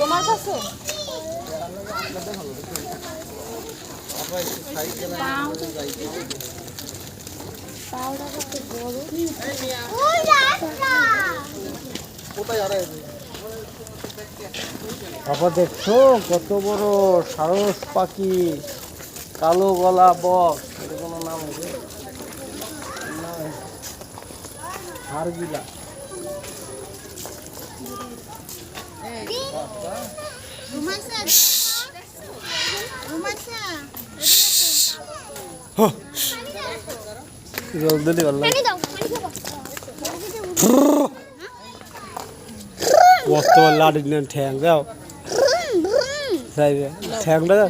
তোমার কাছে বাবা দেখছো কত বড় সারস পাখি, কালো গলা বক, এটা কোনো নাম আছে? হারগিলা। জলদি ভালো মস্ত লাড়ি নেন ঠ্যাং দাও চাইবে ঠ্যাংটা দাও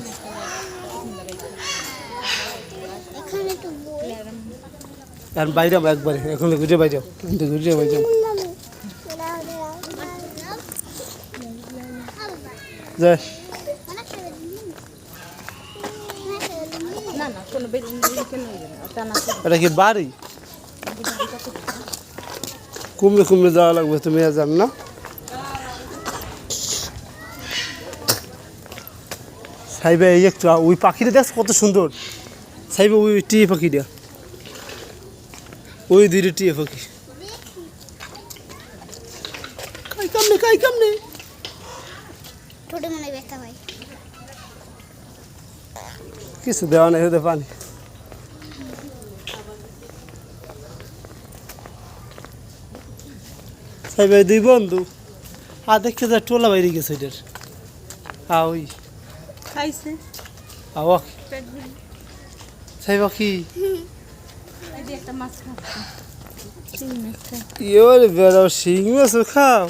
এখন বাইরে একবারে এখন ঘুরে বাইরে ঘুরে বাইরে যাই এটা কি বাড়ি কুমড়ে কুমড়ে যাওয়া লাগবে তুমি জান না সাইবে এই একটু ওই পাখিটা দেখ কত সুন্দর সাইবে ওই টিয়ে পাখিটা ওই দুইটা টিয়ে পাখি কাই কামনে ঠোঁটে মনে ব্যথা হয় কিছু দেওয়া নেই হতে পানি সাইবে দুই বন্ধু দেখতে যা টোলা বাইরে গেছে এটার ওই খাইছে আওয়া সাইবা কি একটা মাছ খাচ্ছে ইয়ে বেড়াও শিং মাছ খাও